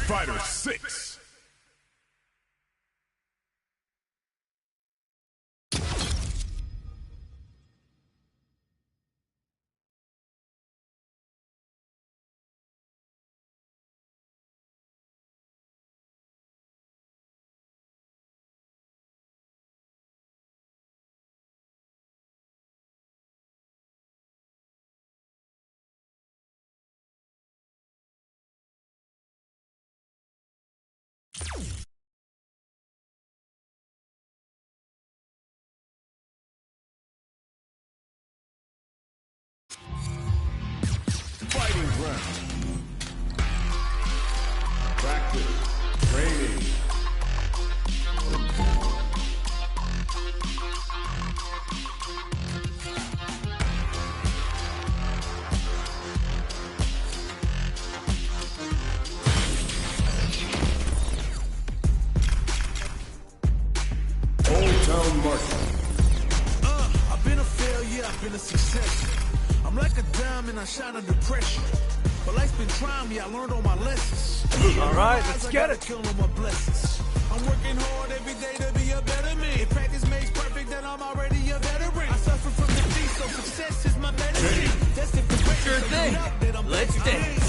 Fighter 6. Fighting ground. Practice. Training. Old Town Market. I've been a failure, I've been a success. I'm like a diamond, I shine under pressure. But life's been trying me, I learned all my lessons. All right, let's get it. Kill all my blessings. I'm working hard every day to be a better man. If practice makes perfect, then I'm already a veteran. I suffer from defeat, so success is my medicine. That's the Sure thing. Let's dance.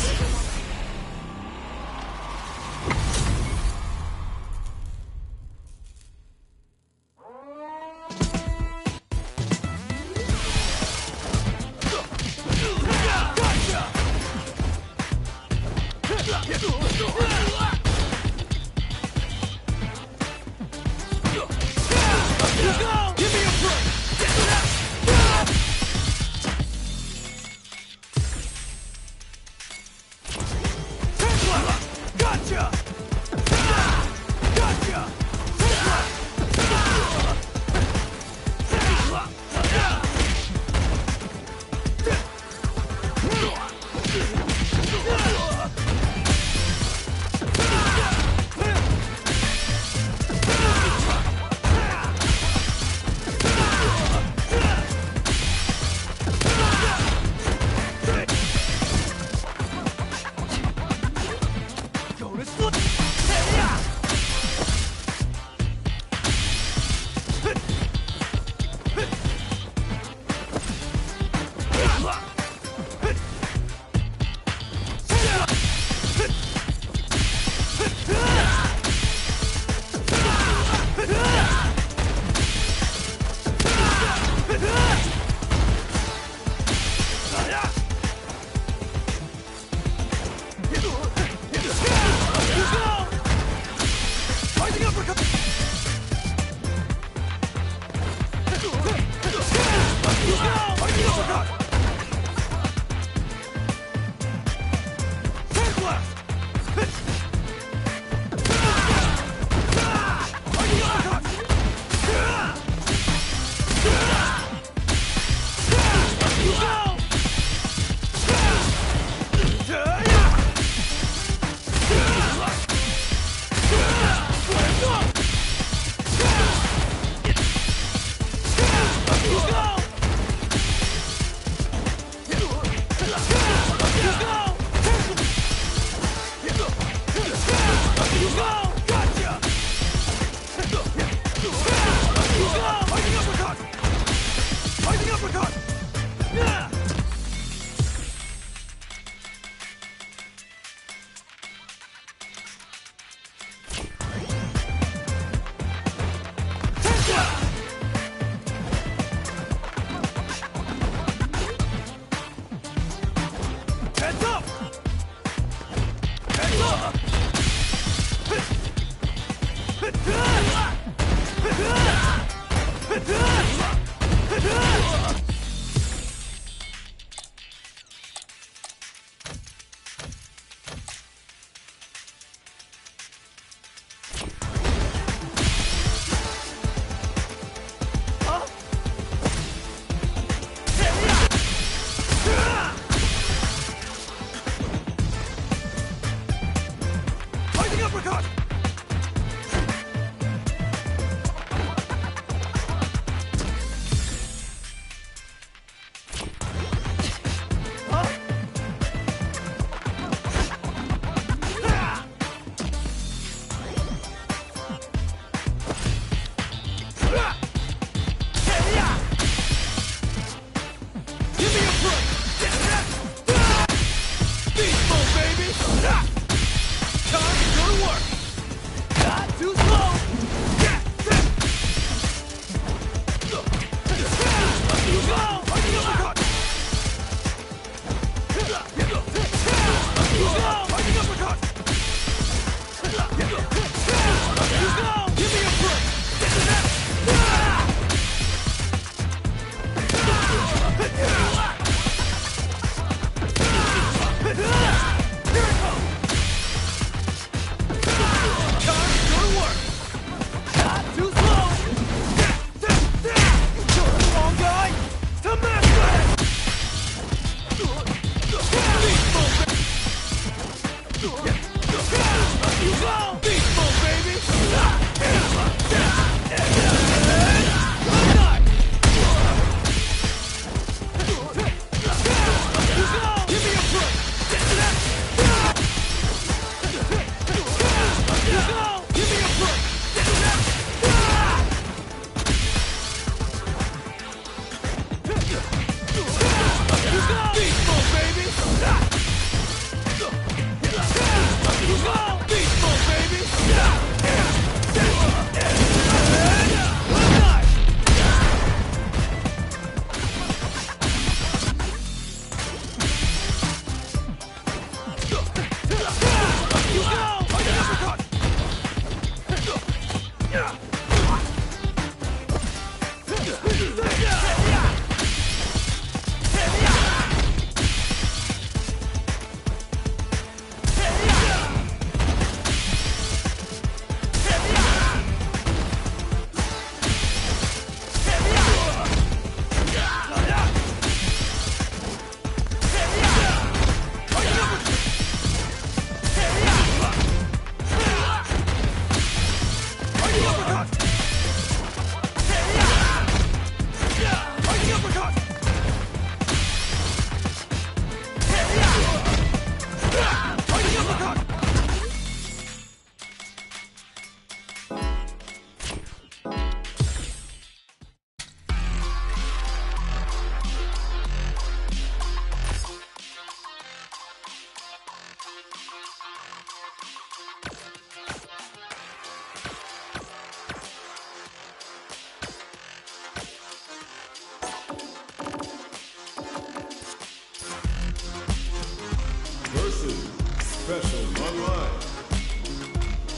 Versus Special Online.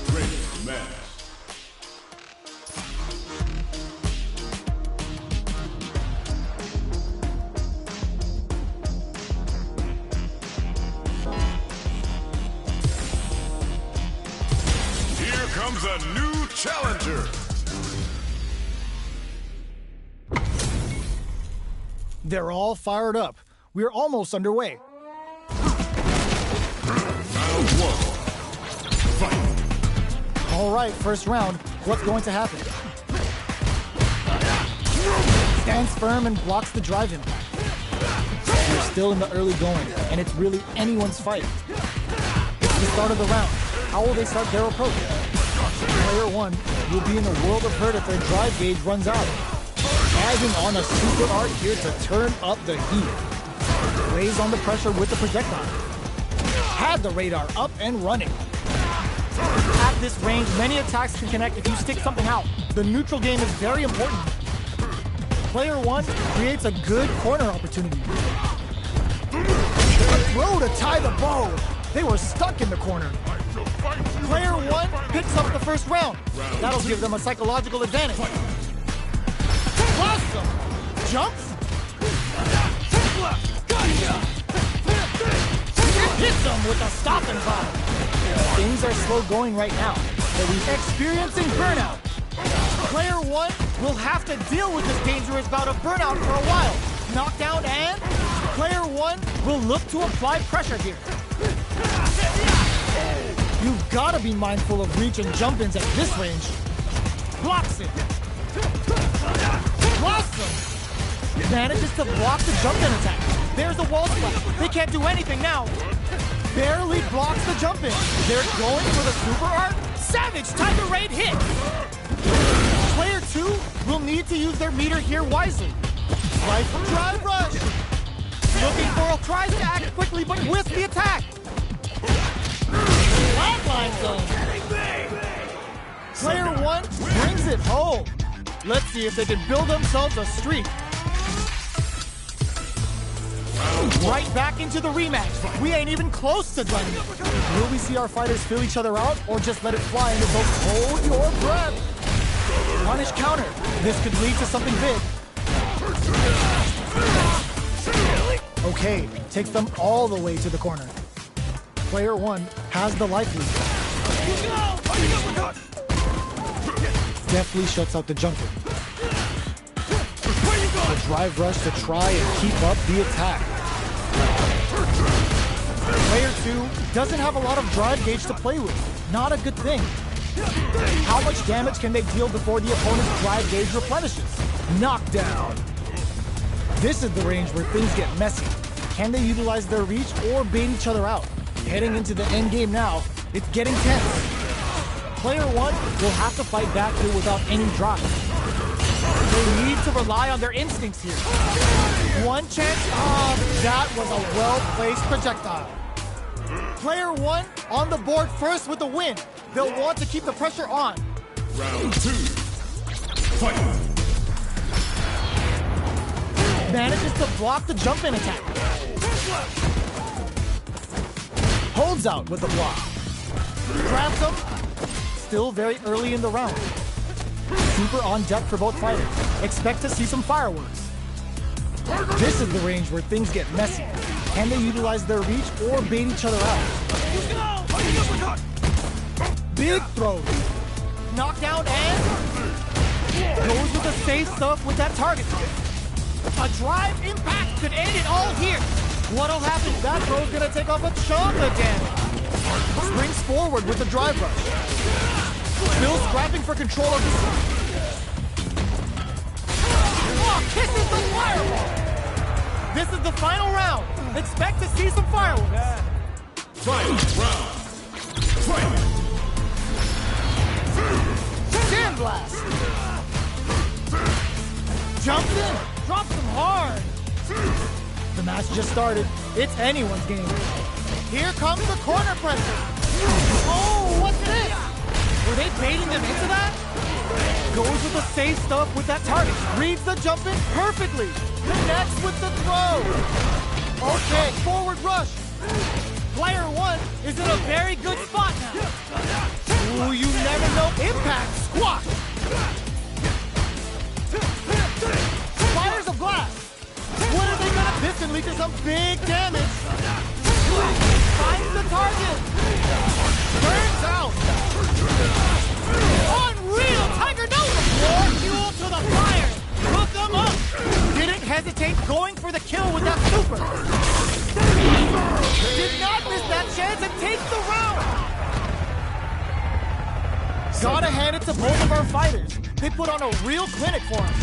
Great match. Here comes a new challenger. They're all fired up. We're almost underway. Round one. Fight. All right, first round. What's going to happen? Stands firm and blocks the drive impact. We're still in the early going, and it's really anyone's fight. It's the start of the round. How will they start their approach? Player one will be in a world of hurt if their drive gauge runs out. Tagging on a super art here to turn up the heat. Lays on the pressure with the projectile. Had the radar up and running. At this range, many attacks can connect if you stick something out. The neutral game is very important. Player one creates a good corner opportunity. A throw to tie the bow. They were stuck in the corner. Player one picks up the first round. That'll give them a psychological advantage. Awesome! Jumps. Hits them with a stop and pop. Things are slow going right now, but he's experiencing burnout. Player one will have to deal with this dangerous bout of burnout for a while. Knockdown and player one will look to apply pressure here. You've got to be mindful of reach and jump-ins at this range. Blocks it. Awesome! Manages to block the jump-in attack. There's a wall splash. They can't do anything now. Barely blocks the jump-in. They're going for the super art. Savage Tiger Raid hit! Player two will need to use their meter here wisely. Rifle drive rush! Looking for a tries to act quickly, but with the attack. Flatline zone. Player one brings it home. Let's see if they can build themselves a streak. Right back into the rematch. We ain't even close to done yet. Will we see our fighters fill each other out or just let it fly and both hold your breath? Punish counter. This could lead to something big. Okay, takes them all the way to the corner. Player one has the life lead. Deftly shuts out the jumper. A drive rush to try and keep up the attack. Player two doesn't have a lot of drive gauge to play with. Not a good thing. How much damage can they deal before the opponent's drive gauge replenishes? Knockdown. This is the range where things get messy. Can they utilize their reach or bait each other out? Heading into the end game now, it's getting tense. Player one will have to fight back here without any drive. They need to rely on their instincts here. One chance. That was a well-placed projectile. Player 1 on the board first with the win. They'll want to keep the pressure on. Round 2. Fight. Manages to block the jump-in attack. Holds out with the block. Grabs him. Still very early in the round. Super on deck for both fighters. Expect to see some fireworks. This is the range where things get messy. Can they utilize their reach or bait each other out? Big throws. Knockdown and goes with the safe stuff with that target. A drive impact could end it all here. What'll happen? That throw's gonna take off a chunk of damage. Springs forward with the drive rush. Still scrapping for control of the swing. Oh, kisses the fireball. This is the final round. Expect to see some fireworks. Final round. Fight. Sand blast. Jumps in. Drops him hard. The match just started. It's anyone's game. Here comes the corner pressure. Oh, what's this? Were they baiting them into that? Goes with the safe stuff with that target. Reads the jump in perfectly. Connects with the throw. Okay, forward rush. Player 1 is in a very good spot now. Ooh, you never know. Impact squash. Fires a blast. What are they gonna? This can lead to some big damage. Finds the target. Turns out. Unreal Tiger Nova. More fuel to the fire. Hook them up. Didn't hesitate going for the kill with that super. Did not miss that chance and takes the round. Gotta hand it to both of our fighters. They put on a real clinic for us.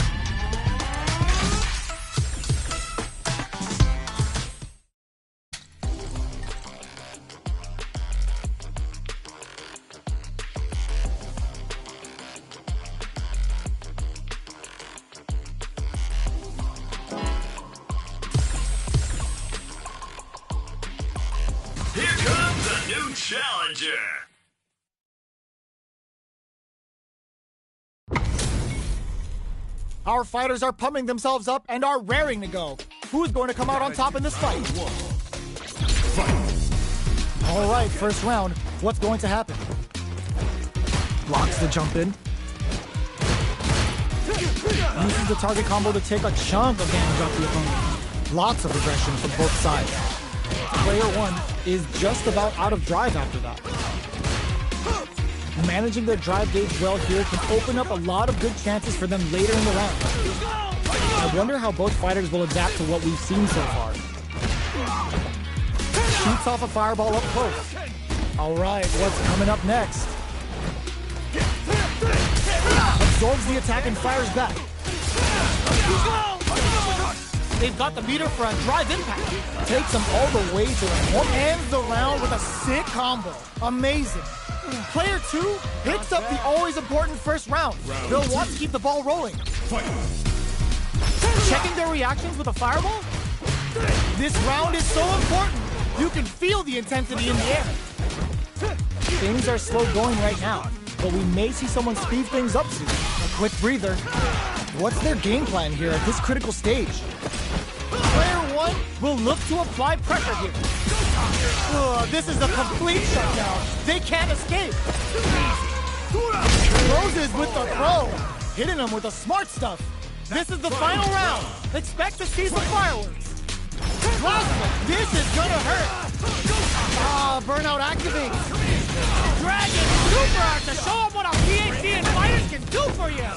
Here comes a new challenger. Our fighters are pumping themselves up and are raring to go. Who's going to come out on top in this fight? All right, first round. What's going to happen? Blocks the jump in. Uses the target combo to take a chunk of damage off the opponent. Lots of aggression from both sides. Player 1 is just about out of drive after that. Managing their drive gauge well here can open up a lot of good chances for them later in the round. I wonder how both fighters will adapt to what we've seen so far. Shoots off a fireball up close. All right, what's coming up next? Absorbs the attack and fires back. They've got the meter for a drive impact. Takes them all the way to the point. Ends the round with a sick combo. Amazing. Player 2 picks up the always important first round. They'll want to keep the ball rolling. Checking their reactions with a fireball. This round is so important. You can feel the intensity in the air. Things are slow going right now, but we may see someone speed things up soon. A quick breather. What's their game plan here at this critical stage? Player 1 will look to apply pressure here. This is a complete shutdown. They can't escape. Closes with the throw. Hitting them with the smart stuff. This is the final round. Expect to see some fireworks. This is gonna hurt. Burnout activates. Dragon Super Art to show them what our PhD and fighters can do for you.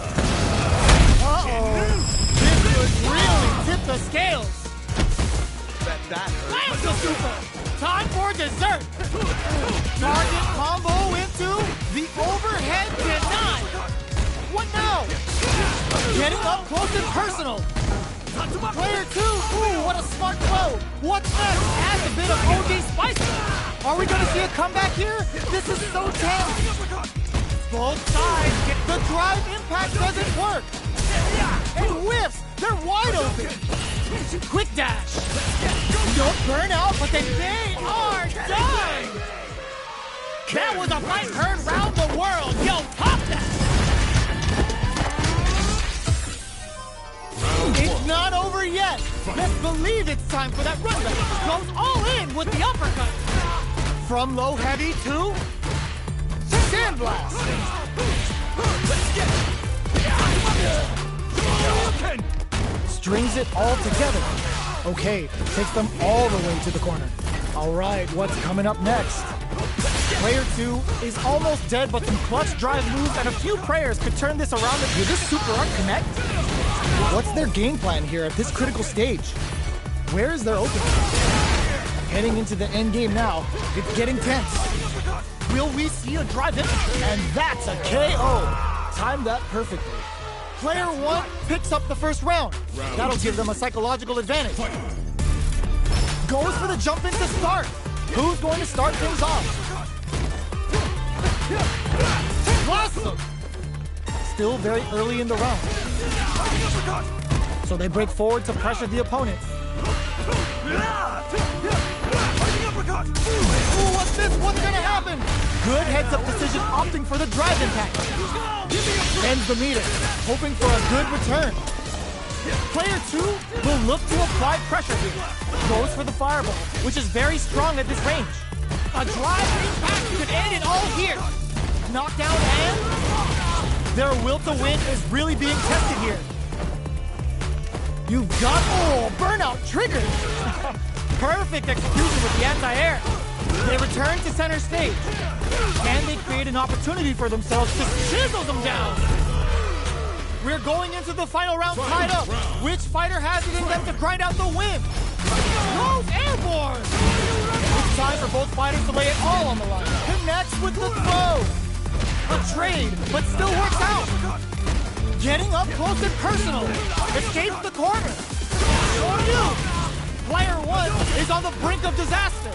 This could really tip the scales. Lands the super. Time for dessert. Target combo into the overhead denied. What now? Getting up close and personal. Player 2, ooh, what a smart throw. What's next? Adds a bit of OG spice. Are we going to see a comeback here? This is so tense. Both sides get the drive impact doesn't work. And whiffs, they're wide open. Quick dash. Don't burn out, but then they are done. That was a fight heard round the world. Yo, pop that. It's not over yet. Let's believe it's time for that run back. Goes all in with the uppercut. From low heavy to sandblast. Strings it all together. Okay, takes them all the way to the corner. All right, what's coming up next? Player 2 is almost dead, but some clutch drive moves and a few prayers could turn this around. Will this super art connect? What's their game plan here at this critical stage? Where is their opening? Heading into the end game now. It's getting tense. Will we see a drive in? And that's a KO. Timed that perfectly. Player 1 picks up the first round. That'll give them a psychological advantage. Goes for the jump in to start. Who's going to start things off? Awesome! Still very early in the round. So they break forward to pressure the opponent. Ooh, what's this? What's gonna happen? Good heads-up decision, opting for the drive impact. Ends the meter, hoping for a good return. Player 2 will look to apply pressure here. Goes for the fireball, which is very strong at this range. A drive impact could end it all here. Knockdown and their will to win is really being tested here. You've got, oh, burnout triggered. Perfect execution with the anti-air. They return to center stage. And they create an opportunity for themselves to chisel them down. We're going into the final round tied up. Which fighter has it in them to grind out the win? Goes airborne! It's time for both fighters to lay it all on the line. Connects with the throw. A trade, but still works out. Getting up close and personal. Escapes the corner. Shoryu! Player 1 is on the brink of disaster.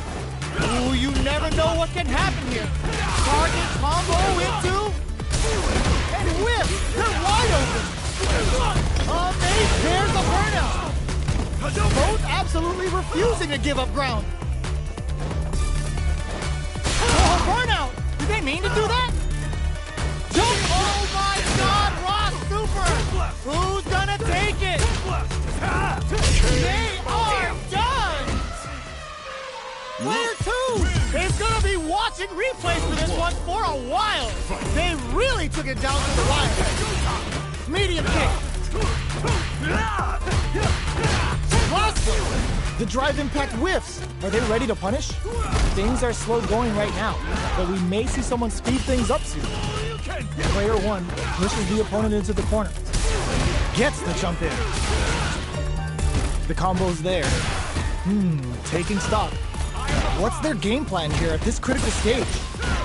Ooh, you never know what can happen here. Target combo into... and whip! They're wide open! There's the burnout! Both absolutely refusing to give up ground. Oh, burnout! Did they mean to do that? Jump! Oh my god, Raw Super! Who's gonna take it? They are done! Player 2 is gonna be watching replays for this one for a while. They really took it down to the wire. Medium kick. The drive impact whiffs. Are they ready to punish? Things are slow going right now, but we may see someone speed things up soon. Player 1 pushes the opponent into the corner. Gets the jump in. The combo's there. Taking stock. What's their game plan here at this critical stage?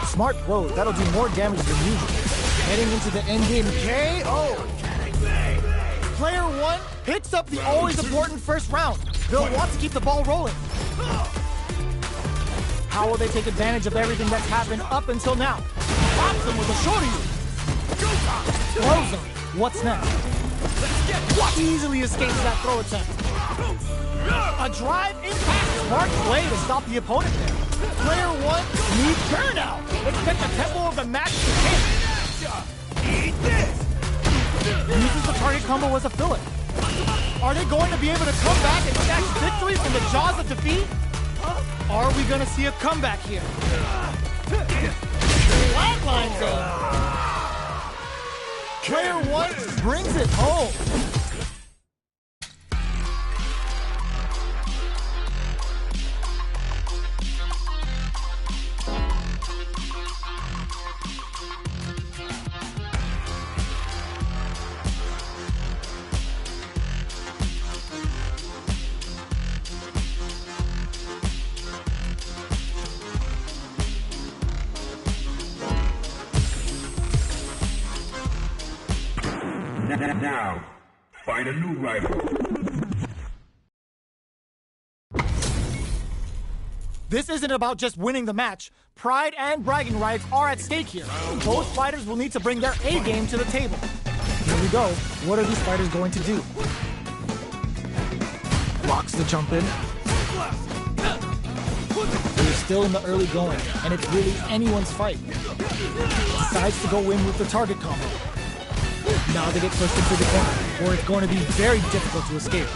Smart throw, that'll do more damage than usual. Heading into the endgame KO. Player 1 picks up the always important first round. They'll want to keep the ball rolling. How will they take advantage of everything that's happened up until now? Pops him with a shorty. Throws him. What's next? Easily escapes that throw attempt. A drive impact. Smart play to stop the opponent there. Player 1 needs burnout. Expect the tempo of the match to hit. Eat this. Uses the target combo as a filler. Are they going to be able to come back and snatch victory from the jaws of defeat? Are we going to see a comeback here? Flatline zone. Player 1 brings it home. Now, find a new rival. This isn't about just winning the match. Pride and bragging rights are at stake here. Both fighters will need to bring their A game to the table. Here we go. What are these fighters going to do? Blocks the jump in. There's still in the early going, and it's really anyone's fight. Decides to go in with the target combo. Now they get pushed into the corner, where it's going to be very difficult to escape.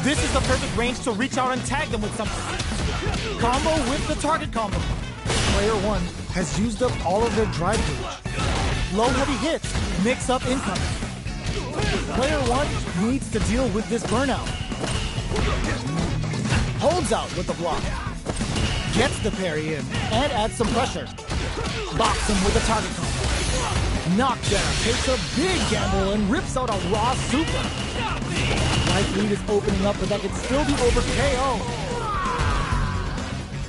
This is the perfect range to reach out and tag them with something. Combo with the target combo. Player 1 has used up all of their drive gauge. Low heavy hits, mix up incoming. Player 1 needs to deal with this burnout. Holds out with the block. Gets the parry in and adds some pressure. Box him with a target combo. Knockdown takes a big gamble and rips out a raw super. Life lead is opening up, but that could still be over KO.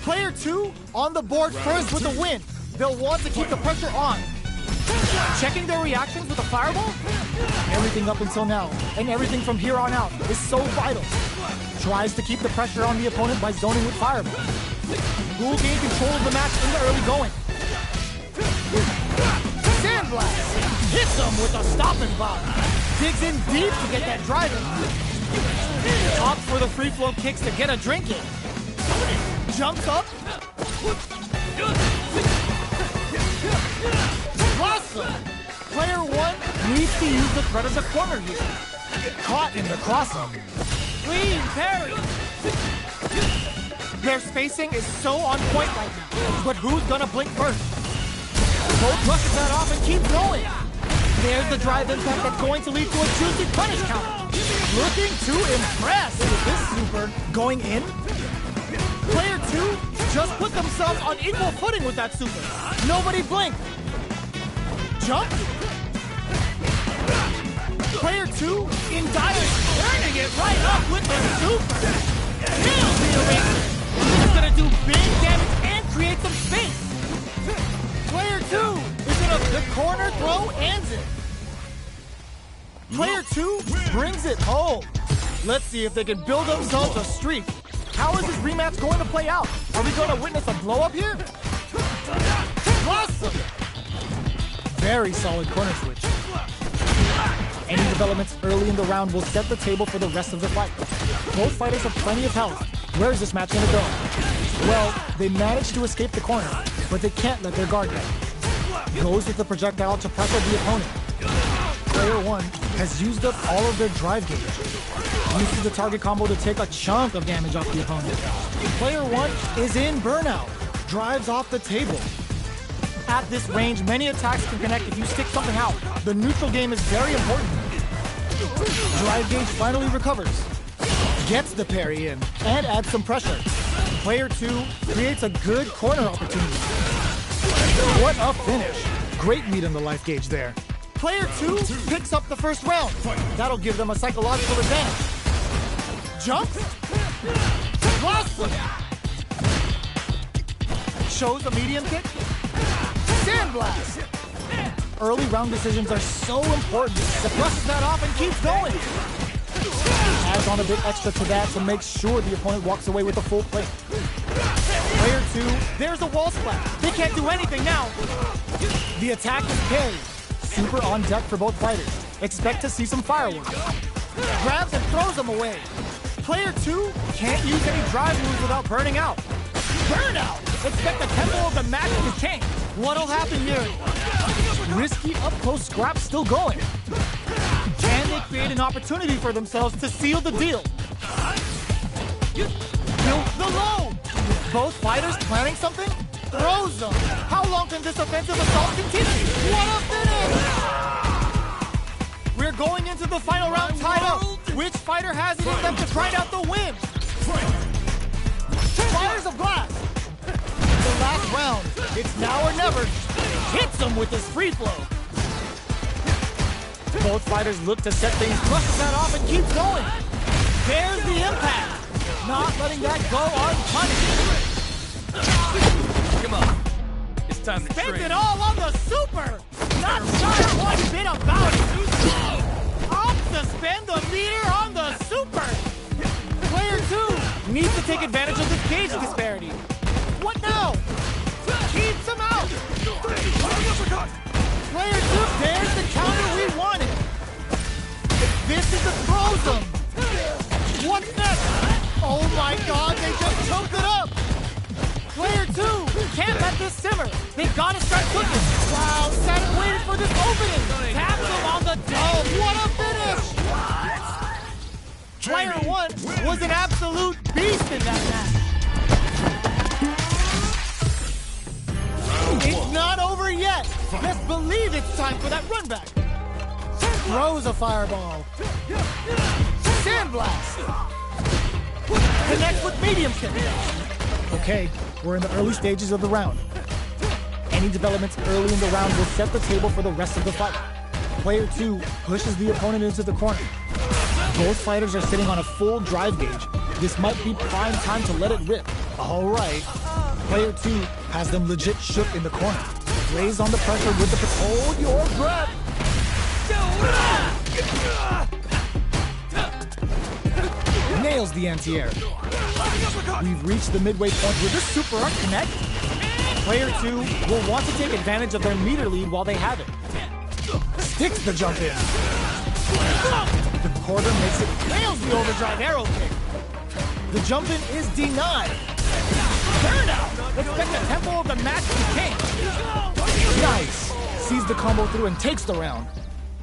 Player 2 on the board first with a win. They'll want to keep the pressure on. Checking their reactions with a fireball? Everything up until now, and everything from here on out, is so vital. Tries to keep the pressure on the opponent by zoning with fireball. Ghoul gained control of the match in the early going. Sandblast! Hits him with a stopping block. Digs in deep to get that drive in. Opts for the free flow kicks to get a drink in. Jumps up. Awesome! Player 1 needs to use the threat of the corner here. Caught in the crossover. Clean parry! Their spacing is so on point right now, but who's gonna blink first? Both brushes that off and keeps going. There's the drive impact that's going to lead to a juicy punish counter. Looking to impress with this super going in. Player 2 just put themselves on equal footing with that super. Nobody blinked. Jump. Player 2 in dire, turning it right up with the super. Nails the eraser. This is gonna do big damage and create some space. Player 2 is gonna the corner throw ends it. Player 2 brings it home. Let's see if they can build themselves a streak. How is this rematch going to play out? Are we going to witness a blow up here? Awesome! Very solid corner switch. Any developments early in the round will set the table for the rest of the fight. Both fighters have plenty of health. Where is this match going to go? Well, they managed to escape the corner, but they can't let their guard down. Goes with the projectile to pressure the opponent. Player 1 has used up all of their drive gauge. Uses the target combo to take a chunk of damage off the opponent. Player 1 is in burnout. Drives off the table. At this range, many attacks can connect if you stick something out. The neutral game is very important. Drive gauge finally recovers. Gets the parry in and adds some pressure. Player 2 creates a good corner opportunity. What a finish. Great meat on the life gauge there. Player 2 picks up the first round. That'll give them a psychological advantage. Jumps. Awesome. Shows a medium kick. Sandblast. Early round decisions are so important. The brushes that off and keeps going. Adds on a bit extra to that to make sure the opponent walks away with a full plate. Player 2, there's a wall splat. They can't do anything now. The attack is parried. Super on deck for both fighters. Expect to see some fireworks. Grabs and throws them away. Player 2 can't use any drive moves without burning out. Burnout! Expect the tempo of the match to change. What'll happen here? Risky up-close scrap still going. Can they create an opportunity for themselves to seal the deal? Built the low! Both fighters planning something? Throws them! How long can this offensive assault continue? What a finish! We're going into the final round tied up. Which fighter has it in them to grind out the win? Fires of glass! The last round. It's now or never. Hits them with his free flow. Both fighters look to set things, brushes that off and keeps going. There's the impact. Not letting that go unpunished. Come on. It's time to Spent train. it all on the super! Not shy one bit about it! Opts to spend the meter on the super! Player 2 needs to take advantage of this gauge disparity. What now? Keeps him out! Player 2, there's the counter we wanted! This is the throws him! What's next? Oh my god, they just choked it up! Player 2 can't let this simmer. They gotta start cooking. Wow, Saturn waited for this opening. Taps him on the dome. What a finish! Player 1 was an absolute beast in that match. It's not over yet. Best believe it's time for that run back. Throws a fireball. Sandblast. Connects with medium kick. Okay, we're in the early stages of the round. Any developments early in the round will set the table for the rest of the fight. Player 2 pushes the opponent into the corner. Both fighters are sitting on a full drive gauge. This might be prime time to let it rip. All right. Player 2 has them legit shook in the corner. Lays on the pressure with the... Hold your breath! Nails the anti-air. We've reached the midway point. Will this super art connect? Player 2 will want to take advantage of their meter lead while they have it. Sticks the jump in. The quarter makes it. Nails the overdrive arrow kick. The jump in is denied. Burnout. Expect the tempo of the match to change. Nice. Sees the combo through and takes the round.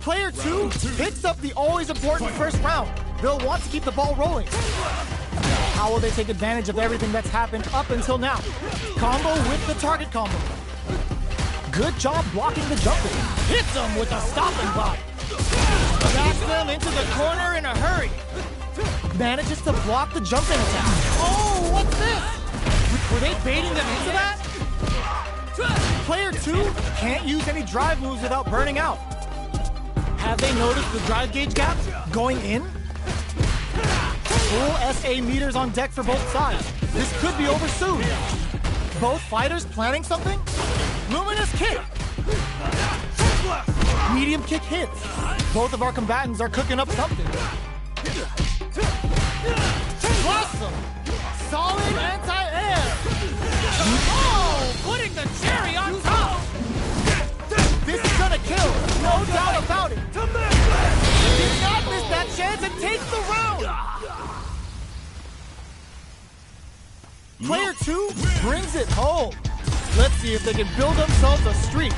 Player 2 picks up the always important first round. They'll want to keep the ball rolling. How will they take advantage of everything that's happened up until now? Combo with the target combo. Good job blocking the jump in. Hits them with a stopping block. Backs them into the corner in a hurry. Manages to block the jump in attack. Oh, what's this? Were they baiting them into that? Player 2 can't use any drive moves without burning out. Have they noticed the drive gauge gap? Going in? Full SA meters on deck for both sides. This could be over soon. Both fighters planning something? Luminous kick. Medium kick hits. Both of our combatants are cooking up something. Blossom. Solid anti-air. Oh, putting the cherry on top. This is gonna kill, no doubt about it. Did not miss that chance and takes the round. Player 2 brings it home. Let's see if they can build themselves a streak.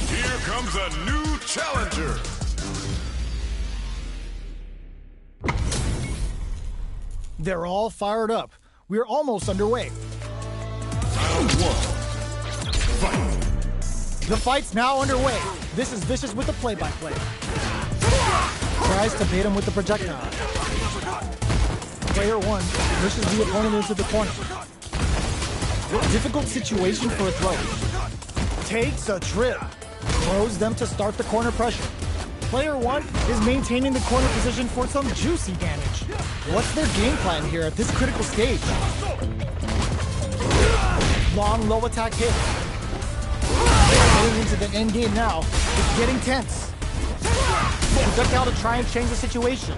Here comes a new challenger. They're all fired up. We're almost underway. Round 1. Fight. The fight's now underway. This is Vicious with the play-by-play. Tries to bait him with the projectile. Player 1 pushes the opponent into the corner. Difficult situation for a throw. Takes a trip. Throws them to start the corner pressure. Player 1 is maintaining the corner position for some juicy damage. What's their game plan here at this critical stage? Long low attack hit. Getting into the end game now. It's getting tense. Projectile to try and change the situation.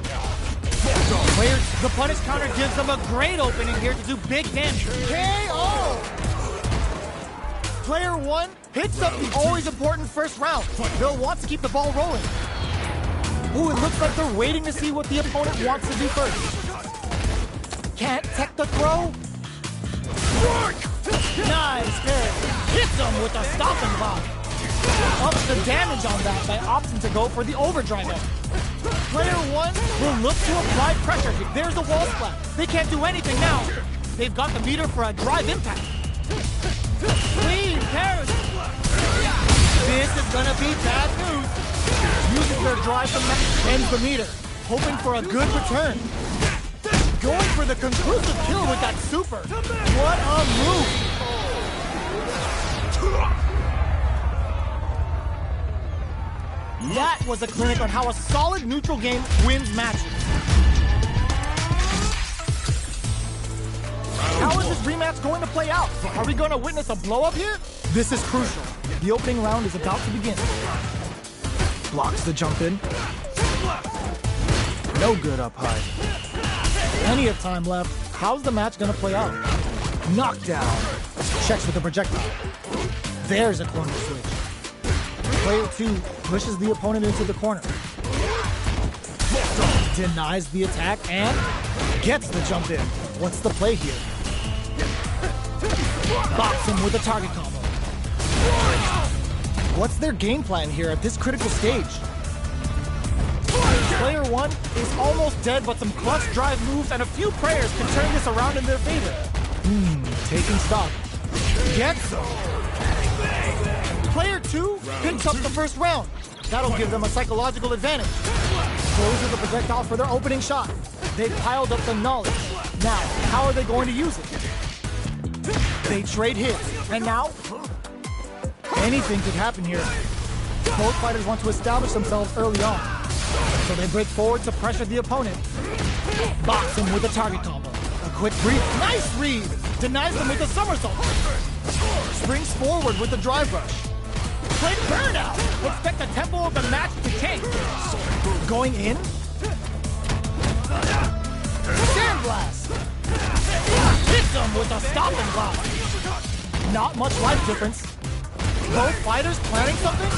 The punish counter gives them a great opening here to do big damage. KO! Player 1 picks up the always important first round. They'll want to keep the ball rolling. Ooh, it looks like they're waiting to see what the opponent wants to do first. Can't tech the throw. Nice hit. Hits them with a stopping block. Ups the damage on that by opting to go for the overdrive edge. Player 1 will look to apply pressure. There's a wall splat. They can't do anything now. They've got the meter for a drive impact. Clean parry. This is gonna be bad news. Uses their drive to ends the meter, hoping for a good return. Going for the conclusive kill with that super. What a move! That was a clinic on how a solid neutral game wins matches. How is this rematch going to play out? Are we going to witness a blow-up here? This is crucial. The opening round is about to begin. Blocks the jump in. No good up high. Plenty of time left. How's the match gonna play out? Knockdown. Checks with the projectile. There's a corner switch. Player 2 pushes the opponent into the corner. Denies the attack and gets the jump in. What's the play here? Box him with a target combo. What's their game plan here at this critical stage? Player 1 is almost dead, but some clutch drive moves and a few prayers can turn this around in their favor. Taking stock. Gets them. Player 2 picks up the first round. That'll give them a psychological advantage. Closes the projectile for their opening shot. They've piled up the knowledge. Now, how are they going to use it? They trade hits, and now anything could happen here. Both fighters want to establish themselves early on, so they break forward to pressure the opponent. Box him with a target combo. A quick breathe. Nice read! Denies them with a somersault. Springs forward with the drive rush. Play burnout! Expect the tempo of the match to change. Going in. Sandblast! Hits him with a stop and block. Not much life difference. Both fighters planning something?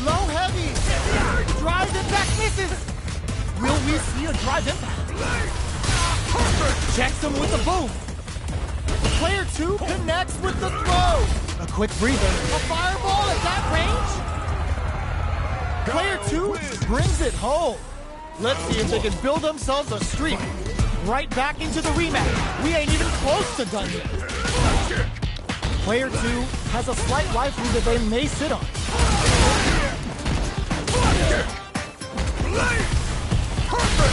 Low heavy. Drive impact misses. Will we see a drive impact? Checks him with the boom. Player 2 connects with the throw. A quick breather. A fireball at that range? Player 2 brings it home. Let's see if they can build themselves a streak. Right back into the rematch. We ain't even close to done yet. Player 2 has a slight life lead that they may sit on.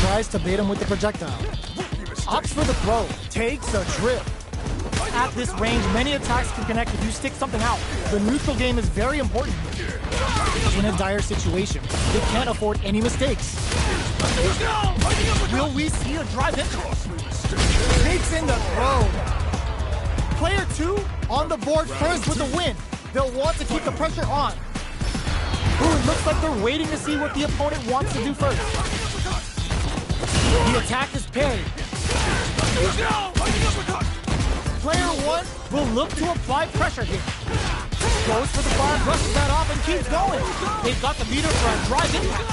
Tries to bait him with the projectile. Opts for the throw. Takes a trip. At this range, many attacks can connect if you stick something out. The neutral game is very important here. In a dire situation, they can't afford any mistakes. Will we see a drive in? Takes in the throw. Player 2 on the board first with the win. They'll want to keep the pressure on. Ooh, it looks like they're waiting to see what the opponent wants to do first. The attack is parried. Player 1 will look to apply pressure here. Goes for the bar, brushes that off, and keeps going. They've got the meter for a drive impact.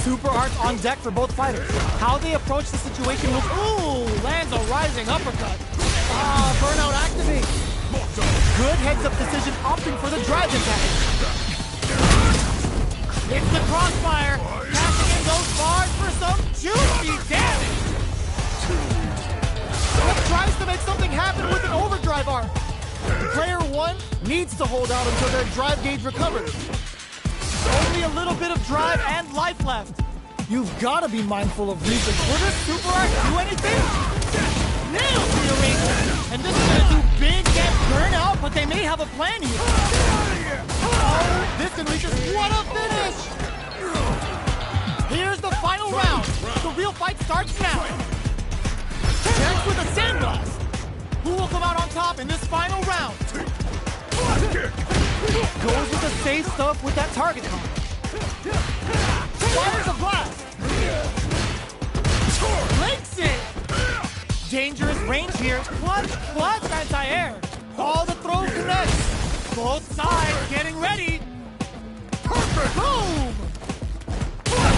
Super arts on deck for both fighters. How they approach the situation will... Ooh, lands a rising uppercut. Burnout activate. Good heads-up decision, opting for the drive impact. It's the crossfire. Passing in those bars for some juicy damage. Tries to make something happen with an overdrive arc. Player 1 needs to hold out until their drive gauge recovers. Only a little bit of drive and life left. You've got to be mindful of reasons. Will this super arc do anything? Nails the arrangement. And this is going to do big get burnout, but they may have a plan here. Oh, this can reach us. What a finish! Here's the final round. The real fight starts now. Checks with a sandblast. Who will come out on top in this final round? Goes with the safe stuff with that target combo. Fires a blast. Links it. Dangerous range here. Plus anti-air. All the throw connects. Both sides getting ready. Boom.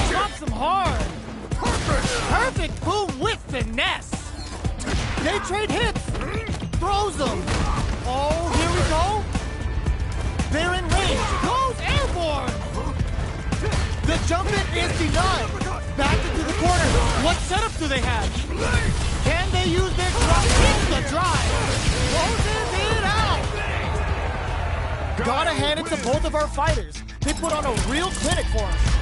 Drops him hard. Perfect boom with finesse. They trade hits. Throws them. Oh, here we go. They're in range. Goes airborne. The jump in is denied. Back into the corner. What setup do they have? Can they use their drop? Hits the drive. Closes it out. Gotta hand it to both of our fighters. They put on a real clinic for us.